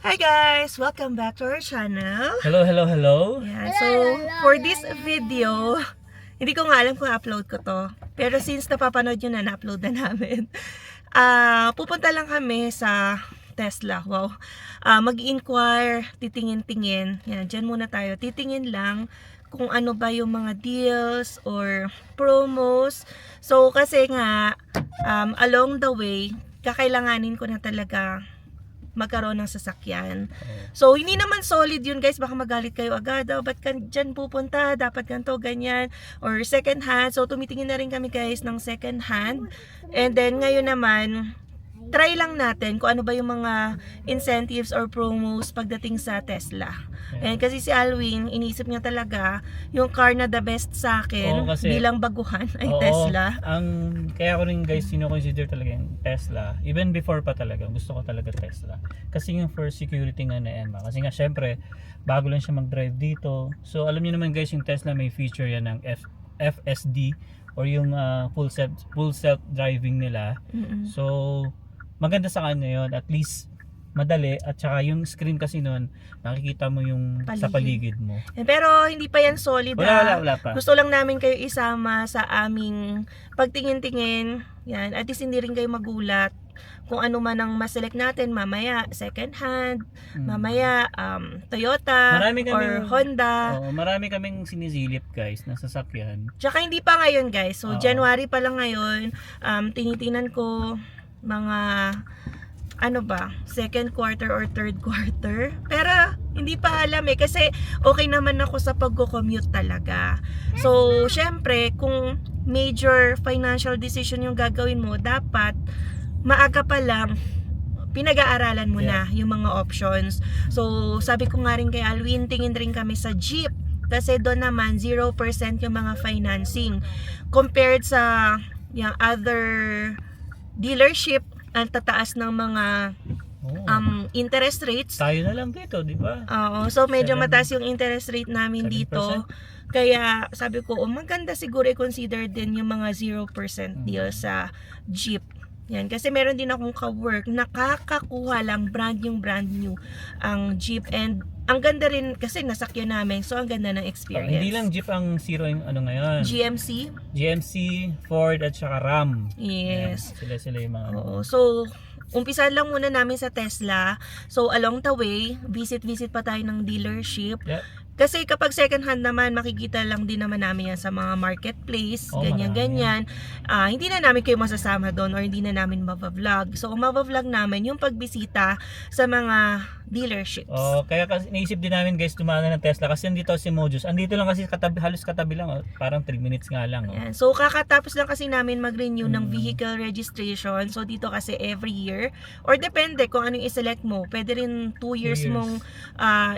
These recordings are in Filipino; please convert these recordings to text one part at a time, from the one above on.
Hi guys! Welcome back to our channel. Hello, hello, hello. Yeah, so for this video, hindi ko nga alam kung upload ko to. Pero since napapanood nyo na-upload na namin, pupunta lang kami sa Tesla. Wow. Mag-inquire, titingin-tingin. Yan, dyan muna tayo. Titingin lang kung ano ba yung mga deals or promos. So kasi nga, along the way, kakailanganin ko na talaga magkaroon ng sasakyan. So, hindi naman solid yun guys. Baka magalit kayo agad. Oh, ba't ka dyan pupunta? Dapat ganito, ganyan. Or second hand. So, tumitingin na rin kami guys ng second hand. And then, ngayon naman, try lang natin kung ano ba yung mga incentives or promos pagdating sa Tesla. And kasi si Alwin, iniisip niya talaga yung car na the best sa akin bilang baguhan ay Tesla. Kaya ko rin guys sino-consider talaga yung Tesla. Even before pa talaga, gusto ko talaga Tesla. Kasi yung for security nga na Emma. Kasi nga syempre, bago lang siya mag-drive dito. So alam niyo naman guys, yung Tesla may feature yan ng FSD or yung full self driving nila. So maganda sa kanya yun, at least madali, at saka yung screen kasi noon nakikita mo yung sa paligid mo. Pero hindi pa yan solid. Wala pa. Gusto lang namin kayo isama sa aming pagtingin-tingin. Yan, at least hindi rin kayo magulat kung ano man ang ma-select natin mamaya, second hand, mamaya Toyota or Honda. Marami kaming sinisilip guys na sasakyan. Tsaka hindi pa ngayon guys. So January pa lang ngayon, tinitingnan ko mga second quarter or third quarter. Pero hindi pa alam kasi okay naman ako sa pagko-commute talaga. So, syempre, kung major financial decision yung gagawin mo, dapat maaga pa lang pinag-aaralan mo na yung mga options. So, sabi ko nga rin kay Alwin, tingin rin kami sa Jeep. Kasi doon naman 0% yung mga financing compared sa yung other dealership. Ang tataas ng mga interest rates. Tayo na lang dito, di ba? Oo, so medyo mataas yung interest rate namin 7%. Dito. Kaya sabi ko, maganda siguro i-consider din yung mga 0% deal sa Jeep. Yan, kasi meron din akong ka-work, nakakakuha lang brand new ang Jeep, and ang ganda rin kasi nasakyan namin, so ang ganda ng experience. Hindi lang Jeep ang zero yung ngayon. GMC, Ford at saka Ram. Yes. Yan, sila yung mga So umpisan lang muna namin sa Tesla. So along the way, visit pa tayo ng dealership. Kasi kapag second hand naman, makikita lang din naman namin yan sa mga marketplace, ganyan. Hindi na namin kayo masasama doon or hindi na namin mabavlog. So, ang mabavlog namin yung pagbisita sa mga dealerships. Kaya kasi naisip din namin guys, dumaan ng Tesla kasi nandito si Mojus. Andito lang kasi halos katabi lang, parang 3 minutes nga lang. Yan. So, kakatapos lang kasi namin mag-renew ng vehicle registration. So, dito kasi every year, or depende kung ano yung i-select mo. Pwede rin 2 years mong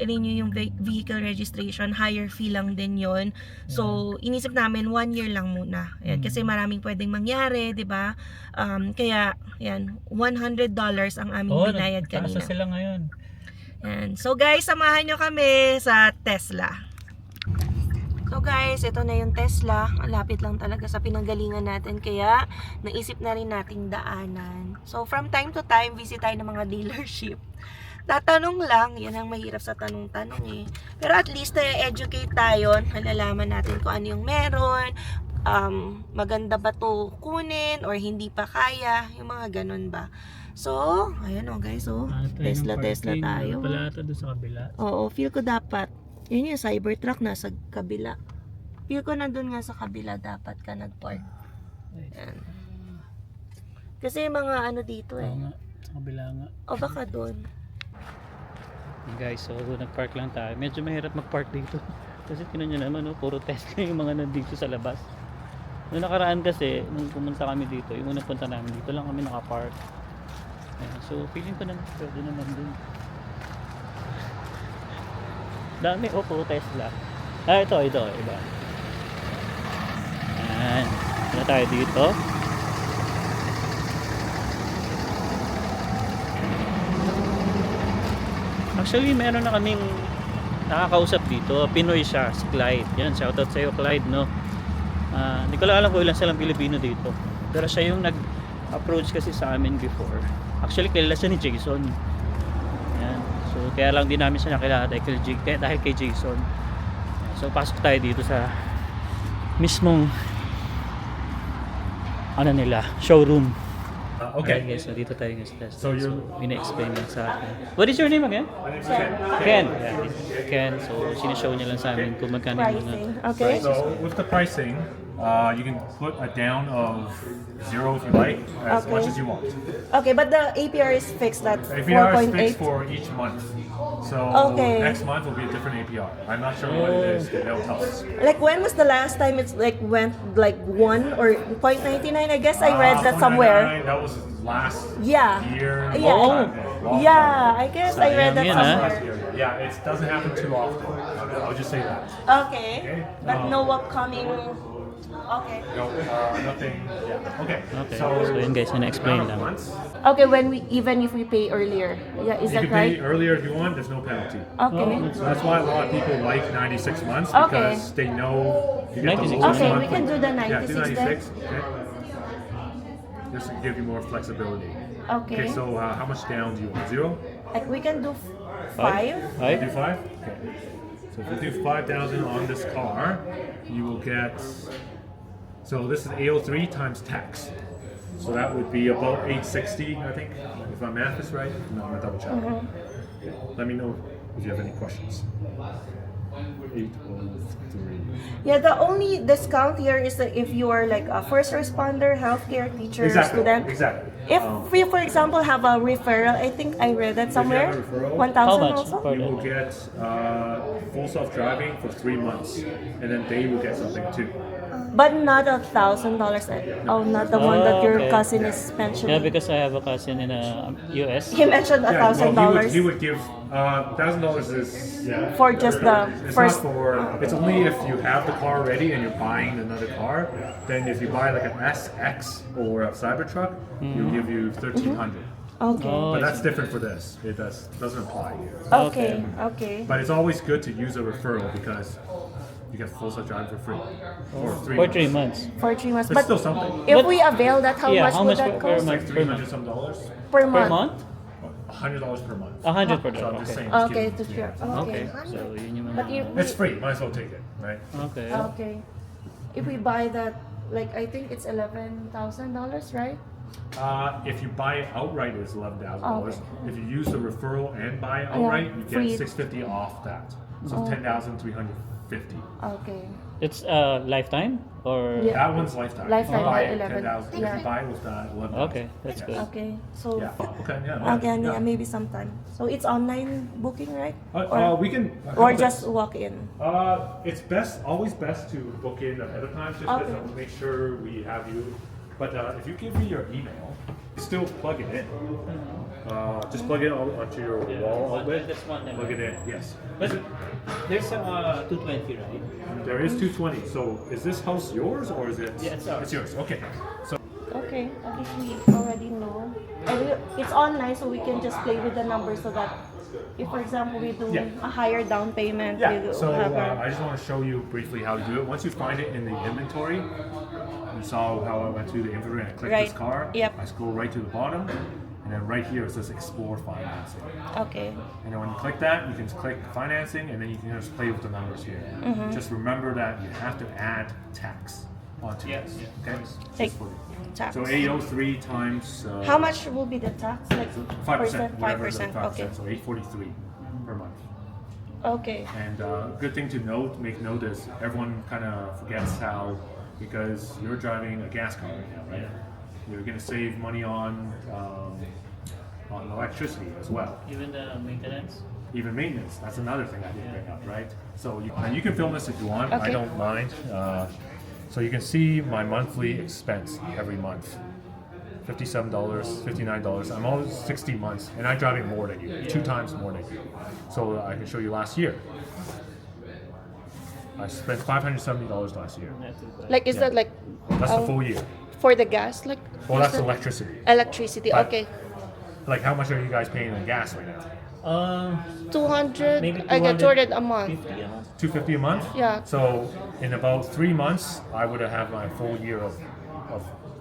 renew yung vehicle registration. Higher fee lang din yon. So, inisip namin 1 year lang muna. Yan, kasi maraming pwedeng mangyari, di ba? Kaya, yan, $100 ang aming binayad kanina. Taas sila ngayon. Yan. So, guys, samahan nyo kami sa Tesla. So, guys, ito na yung Tesla. Lapit lang talaga sa pinanggalingan natin. Kaya, naisip na rin nating daanan. So, from time to time, visit tayo ng mga dealership. Tatanong lang, yan ang mahirap sa tanong-tanong Pero at least educate tayo, nalalaman natin kung ano yung meron, maganda ba to kunin or hindi pa kaya, yung mga ganun ba. So, ayan guys, Tesla tayo. Pala ito doon sa kabila. Oo, feel ko dapat. Yun yung Cybertruck nasa kabila. Feel ko nandun nga sa kabila dapat ka nag-park. Ayan. Kasi mga dito Sa kabila nga. O baka doon. Guys, so nag-park lang tayo. Medyo mahirap mag-park dito. Kasi tinan nyo naman, puro Tesla yung mga nandito sa labas. Noong nakaraan kasi, nung pumunta kami dito, yung unang punta namin, dito lang kami naka-park. So, feeling ko naman, pwede naman din. Dami, puro Tesla. Ito, iba. Ayan. Ano tayo dito? Actually, meron na kaming nakakausap dito. Pinoy siya, si Clyde. Yan, shoutout sa iyo, Clyde, no? Hindi ko lang alam kung ilan silang Pilipino dito. Pero siya yung nag-approach kasi sa amin before. Actually, kilala siya ni Jason. Yan. So, Kaya lang din namin siya nakilala dahil kay Jason. So pasok tayo dito sa mismong ano nila, showroom. Okay. Alright, guys, so dito tayo guys. So you- explain lang sa akin. What is your name again? Ken. Yeah, Ken. So sinishow niya lang sa amin kung magkano yung mga Pricing. Okay. So with the pricing, you can put a down of 0 if you like, as Okay. much as you want. Okay, but the APR is fixed at APR is 4.8. fixed for each month. So Okay. next month will be a different APR. I'm not sure what it is. They'll tell us. Like when was the last time it's like went like 1 or 0.99? I guess I read that somewhere. 499, that was last Yeah. year. Yeah. long time. Long Yeah, I guess I read that Sayang yun, ah. Last somewhere. year. Yeah, it doesn't happen too often. I'll just say that. Okay. Okay. But no upcoming. Okay. No, nothing. Yeah. Okay. Okay. So yun guys, na-explain amount of lang. months, Okay, even if we pay earlier. Yeah, is you that can pay right? earlier if you want. There's no penalty. Okay. So that's why a lot of people like 96 months Okay. because they know you get the 96 lowest Okay, month. we can do the Yeah, do 96 then. 96. Okay. Just to give you more flexibility. Okay. So how much down do you want? 0? Like we can do 5. Ay? Do 5? Okay. So if you do 5,000 on this car, you will get. So this is AO3 times tax. So that would be about 860, I think, if my math is right. No, I'm gonna double check. Okay. Let me know if you have any questions. 803. Yeah, the only discount here is that if you are like a first responder, healthcare, teacher, Exactly. student. Exactly. If we, for example, have a referral, I think I read that somewhere. have a referral, 1,000 How much also. for You will that? get full self-driving for 3 months, and then they will get something too. But not $1,000. Oh, not the one that your Okay. cousin is mentioning. Yeah, because I have a cousin in US. He mentioned Yeah, $1,000 he would give $1,000 is for just the It's first. not for. It's only if you have the car ready and you're buying another car. Then if you buy like an SX or a Cybertruck, he'll give you 1,300. Okay. Oh, But I that's different for this. It doesn't apply here. Okay. Okay. But it's always good to use a referral because you get full self-driving for free for 3 for months. 3 months. For 3 months. It's But still something. if But- we avail that, how Yeah, much how would much that per cost? month? Like 300 some dollars, Per Per month. month? $100 per month. 100 per So I'm day. just saying. Okay. just Okay, give to it- share. yeah. Okay. So yun yung But mga... if It's free. Might as well take it, right? Okay. Okay. If we buy that, like I think it's $11,000, right? If you buy it outright, it's $11,000. Okay. If you use the referral and buy it Yeah, outright, you free. get $650 off that. So Oh. $10,350. Okay. It's lifetime or... Yeah. That one's lifetime. Lifetime, If you buy it, 11. 10,000. If Yeah. you buy it with that, 11. Okay, that's good. Okay. So Yeah. Okay. Yeah. again, yeah. yeah, maybe sometime. So it's online booking, right? We can. Or just walk in. It's always best to book in ahead of time, just Okay. to make sure we have you. But if you give me your email, still plug it in. Just plug it onto your wall outlet. That's one. Plug it in. Yes. But there's a 220, right? There is 220. So is this house yours or is it? Yeah, it's ours. It's yours. Okay. So Okay. At least we already know. And it's online, so we can just play with the numbers so that if, for example, we do Yeah. a higher down payment, we yeah. will So have I just want to show you briefly how to do it. Once you find it in the inventory, you saw how I went through the inventory and I clicked this Right. car. Yep. I scroll right to the bottom, and then right here it says Explore Financing. Okay. And then when you click that, you can click financing, and then you can just play with the numbers here. Mm-hmm. Just remember that you have to add tax onto Yes. this. Okay. Take Just for- tax. So AO3 times. How much will be the tax? Like 5%. 5%. 5%. Okay. So 843 per month. Okay. And good thing to make note is everyone kind of forgets how, because you're driving a gas car right now, right? You're going to save money on electricity as well. Even the maintenance? Even maintenance, that's another thing I didn't bring up, right? So you can film this if you want, I Okay. don't mind. So you can see my monthly expense every month. $57, $59. I'm always 60 months, and I'm driving more than you, 2 times more than you. So I can show you last year. I spent $570 last year. Not too bad. Like is Yeah. that like That's the full year. for the gas? Like Well, that's is that- electricity. electricity. But- Okay. Like, how much are you guys paying on gas right now? 200. Maybe I get 200 a 250 month. a month. $250 a month? Yeah. So in about 3 months, I would have my full year of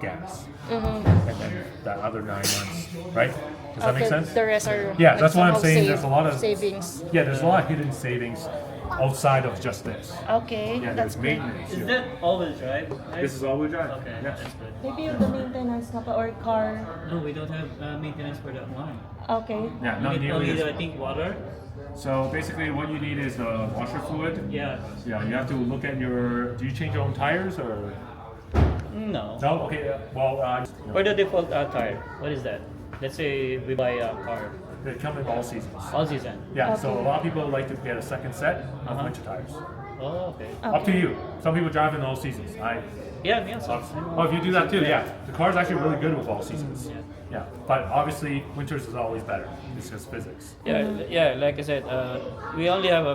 gas. Mm-hmm. And then that other 9 months, right? Does that make sense? The rest are Yeah, that's why I'm somehow saying there's a lot of savings. Yeah, there's a lot of hidden savings outside of just this. Okay, Yeah, that's there's good. maintenance. Is yeah. that all-wheel drive? This is all-wheel drive. Okay, Yes. that's good. Maybe yung the maintenance na pa or car. No, we don't have maintenance for that one. Okay. Yeah, We not need nearly only, as I think, water. So basically, what you need is the washer fluid. Yeah. Yeah, you have to look at your. Do you change your own tires or? No. No. Okay. Well, For the default tire, what is that? Let's say we buy a car they come in all seasons. all season. Yeah. So a Okay. lot of people like to get a second set of Uh-huh. winter tires. Oh, okay. Up to you. Some people drive in all seasons. Yeah, me also. Oh, if you do that too, yeah. The car is actually really good with all seasons. Yeah. Yeah. But obviously, winters is always better. It's just physics. Yeah, like I said, we only have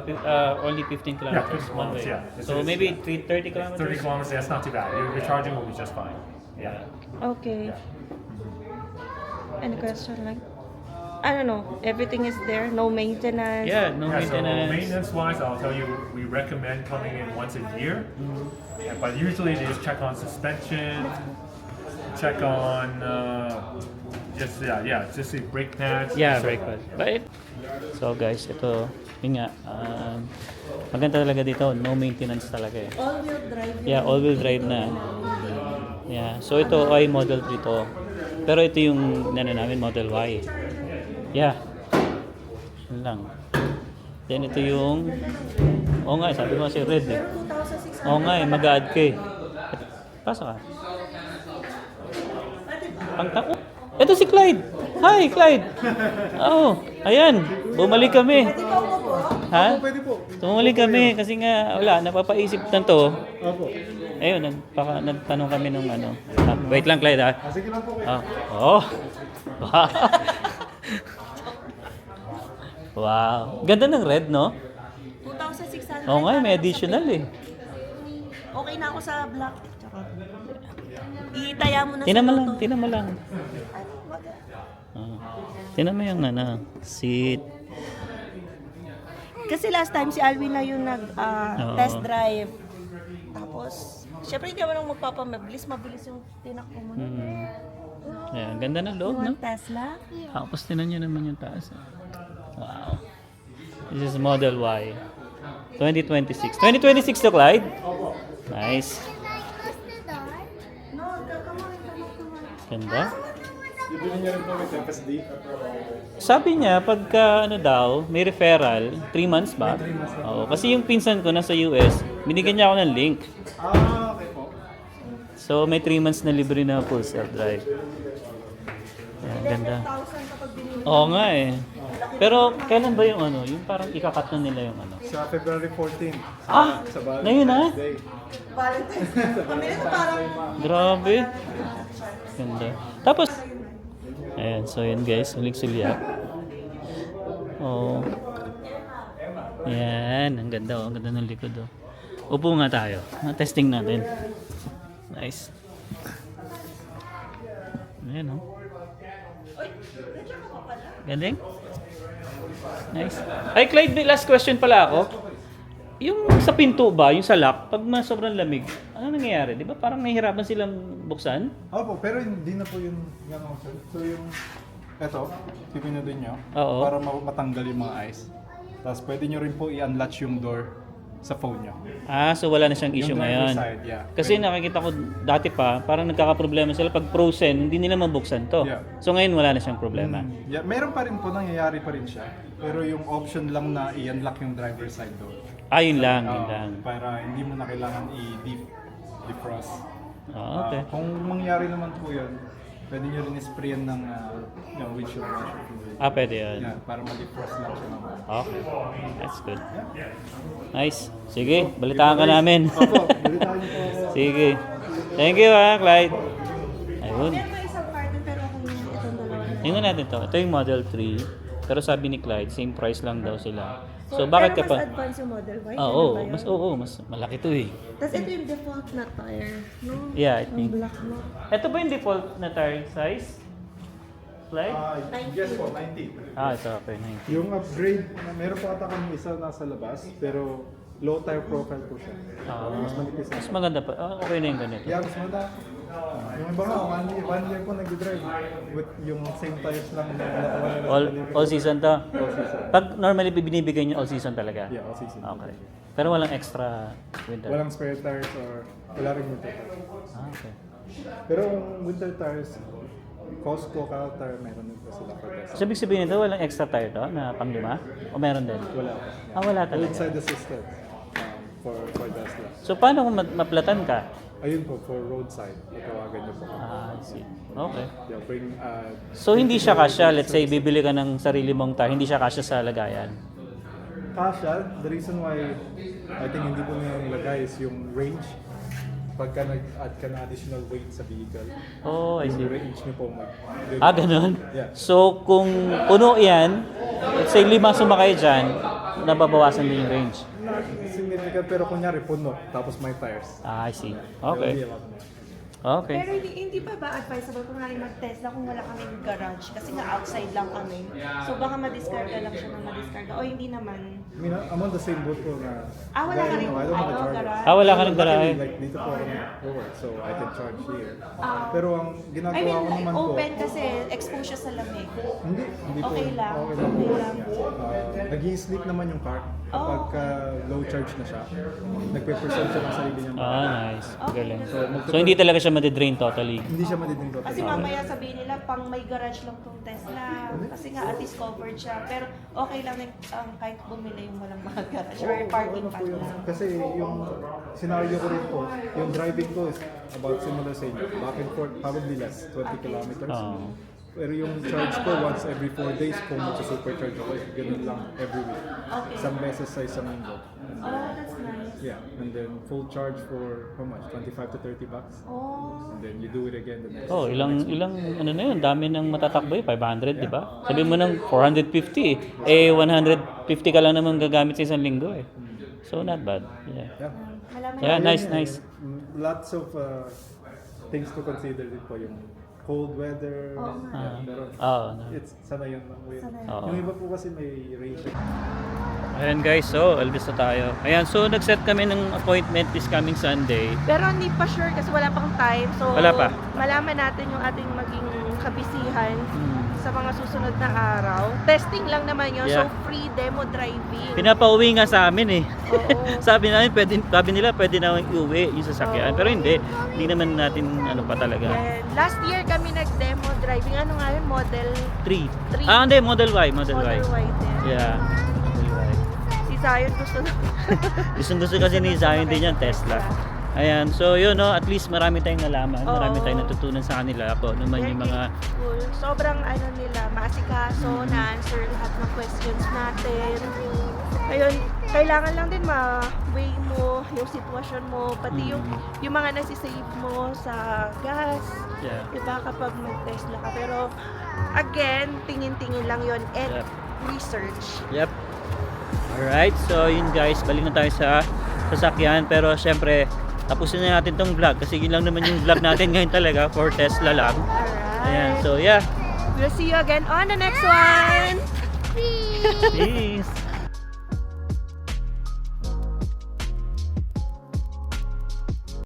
only 15 kilometers 15 one way. kilometers, yeah. So It's- maybe 30 kilometers. 30 kilometers. That's not too bad. Your charging will be just fine. Yeah. Okay. Yeah. Any question like? I don't know. Everything is there. No maintenance. Yeah, no Yeah, so maintenance. maintenance-wise, I'll tell you, we recommend coming in once a year. Yeah, but usually they just check on suspension, check on just the brake pads. Yeah, So- brake pad. But so guys, ito, yun nga, maganda talaga dito, no maintenance talaga eh. All-wheel drive. Yeah, all-wheel drive na. Yeah, so ito ay Model 3 to. Pero ito yung namin, Model Y. Yeah. Yun lang. Then ito yung, oo nga, sabi mo kasi red eh. 2,600. Oo nga eh, mag-add ka eh. Pasok ka. Pangtako. Ito si Clyde. Hi, Clyde. Oh, ayan. Bumalik kami. Ha? Pwede po. Bumalik kami kasi nga, wala, napapaisip na to. Opo. Ayun, nagtanong kami nung ano. Wait lang, Clyde ha. Sige lang po kayo. Oh. Wow. Ganda ng red, no? 2,600. Oo nga, may additional eh. Okay na ako sa black. Charot. Itaya mo na Tinan mo sa lang, loto. tinan mo lang. Ano, Tinan mo yung ano, seat. Kasi last time si Alvin na yung Oo. test drive. Tapos, syempre hindi naman ako magpapamabilis. Mabilis yung tinakbo mo. Hmm. Ayan, ganda ng loob, no? Yung Tesla. Tapos tinan nyo naman yung taas. Wow. This is Model Y. 2026. 2026 to, Clyde? Nice. No, come on. Ganda. Bibili niyo rin po with FSD. Sabi niya, pagka ano daw, may referral, 3 months ba? Oo, kasi yung pinsan ko nasa US, binigyan niya ako ng link. Ah, okay po. So may 3 months na libre na full self-drive. Ayan, ganda. 1,000 kapag binili. Oo nga eh. Pero kailan ba yung ano, yung parang ikakat na nila yung ano? Sa February 14. Ah! Sa Valentine's Ngayon na? Day. Valentine's. Kami na parang Grabe. Ganda. Tapos, ayan, so yun guys, huling sulyap. Oh. Ayan, ang ganda oh, ang ganda ng likod oh. Upo nga tayo, testing natin. Nice. Ayan oh. Galing. Nice. Ay Clyde, may last question pala ako. Yung sa pinto ba, yung sa lock, pag sobrang lamig, ano nangyayari? Di ba parang nahihirapan silang buksan? Opo, pero hindi na po yung ano, sir. So yung eto, pipindutin nyo Oo. para matanggal yung mga ice. Tapos pwede nyo rin po i-unlatch yung door sa phone nyo. Ah, so wala na siyang issue Yung ngayon. driver side, yeah. Kasi nakikita ko dati pa, parang nagkakaproblema sila pag frozen, hindi nila mabuksan to. Yeah. So ngayon wala na siyang problema. Yeah, meron pa rin po, nangyayari pa rin siya. Pero yung option lang na i-unlock yung driver side door. Ah, yun lang, yun lang. Para hindi mo na kailangan i-defrost. Ah, okay. Kung mangyari naman po yun, pwede nyo rin sprayan ng windshield washer fluid. Ah, pwede yun. Yeah, para ma-defrost lang siya naman. Okay. That's good. Nice. Sige, balitaan ka namin. Opo, balitaan niyo po ako. Sige. Thank you Clyde. Ayun. meron may isang carton pero ako yung itong dalawa. Tingnan natin to. Ito yung Model 3. Pero sabi ni Clyde, same price lang daw sila. So bakit ka pero pa? mas advanced yung Model Y. Oo, ganun ba yun? mas malaki to eh. Tapos ito yung default na tire. No? Yeah, I Ang think. black mo. Ito ba yung default na tire size? Clyde? Yes po, 90. Ah, ito okay, 90. Yung upgrade, meron pa ata kami isa nasa labas, pero low tire profile po siya. Ah, Mas manipis mas na. maganda pa. Ah, okay na yung ganito. Yeah, mas maganda. Yung iba nga, one year po nag-drive with yung same tires lang na nakuha nila sa delivery. All season to? All season. Pag normally binibigay nyo all season talaga? Yeah, all season. Okay. Pero walang extra winter? Walang spare tires or wala rin winter tires. Okay. Pero yung winter tires, Costco, Caltar, meron din po sila for Tesla. So, ibig sabihin nito, walang extra tire to na pang 5? O meron din? Wala. Wala talaga. Roadside assisted for Tesla. So, paano kung maplatan ka? Ayun po, for roadside. Itawagan niyo po. I see. Okay. They'll bring, So, hindi siya kasya, let's say, bibili ka ng sarili mong tire, hindi siya kasya sa lagayan? kasha. The reason why I think hindi po nila nilagay is yung range. Pagka nag-add ka na additional weight sa vehicle, Oh, I see. yung range niyo po mag... Ganun? Yeah. So, kung puno yan, let's say 5 sumakay dyan, nababawasan din yung range. Not significant, pero kunyari puno, tapos may tires. I see. There'll be Okay. a lot more. Okay. Pero hindi pa ba advisable kung nga mag-Tesla kung wala kaming garage? Kasi nga outside lang kami. So baka madiscarga lang siya ng madiscarga. O hindi naman. I mean, I'm on the same boat po na... Wala ka rin I don't have a charger. garage? Wala ka ng Luckily, garahe. like, dito po ako nag-work, so I can charge here. Pero ang I ginagawa mean, ko like, naman po... open kasi exposed siya sa lamig. Hindi po. Okay lang. Okay lang po. Okay lang. Nag-i-sleep naman yung car kapag low charge na siya. Nagpe-preserve siya ng sarili niya. Nice. Galing. So, So, hindi talaga siya madidrain totally. Hindi siya madiding total. Kasi mamaya sabihin nila pang may garage lang tong Tesla. Kasi nga at least covered siya. Pero okay lang kahit bumili yung walang mga garage or parking Ano po lot yun? lang. Kasi yung scenario ko rin po, yung driving ko is about similar sa inyo. Back and forth, probably less, 20 kilometers. Oo. Pero yung charge ko once every 4 days, kung magsa-supercharge ako, ganun lang every week. Okay. Isang beses sa isang linggo. Oh, that's nice. Yeah, and then full charge for how much? 25 to 30 bucks. Oh. And then you do it again the next Ilang ano na yun, dami ng matatakbo 500, di ba? Sabi mo ng 450 150 ka lang naman gagamit sa isang linggo eh. So not bad. Yeah. Yeah. Malaman Yeah, natin. nice. Lots of things to consider din po yung cold weather. Oo nga. Yeah, pero it's sana yun lang. Oo. Yung iba po kasi may range. Ayan guys, so Elvis na tayo. Ayan, so nag-set kami ng appointment this coming Sunday. Pero hindi pa sure kasi wala pang time. So, Wala pa. malaman natin yung ating maging kabisihan sa mga susunod na araw. Testing lang naman yun. Yeah. So, free demo driving. Pinapauwi nga sa amin eh. Oo. sabi nila pwede na iuwi yung sasakyan. Pero hindi naman natin ano pa talaga. Yan. Last year kami nag-demo driving. Ano nga yun? Model 3. Three. Hindi, Model Y. Model Y. Y din. Yeah. Model Y. Si Zion gusto na. Gusto kasi ni Zion din yan, Tesla. Ayan, so yun no, at least marami tayong nalaman, marami Oo. tayong natutunan sa kanila. Ako naman yung mga Cool. Sobrang ano nila, maasikaso, na-answer lahat ng questions natin. Ayun, kailangan lang din ma-weigh mo yung sitwasyon mo, pati yung mga nasisave mo sa gas. yeah. Diba kapag mag-Tesla ka. Pero again, tingin-tingin lang yon and Yep. research. Yep. Alright, so yun guys, balik na tayo sa sasakyan. Pero syempre, tapusin na natin tong vlog kasi yun lang naman yung vlog natin ngayon talaga for Tesla lang. Alright. Ayan, so yeah. We'll see you again on the next one! Peace!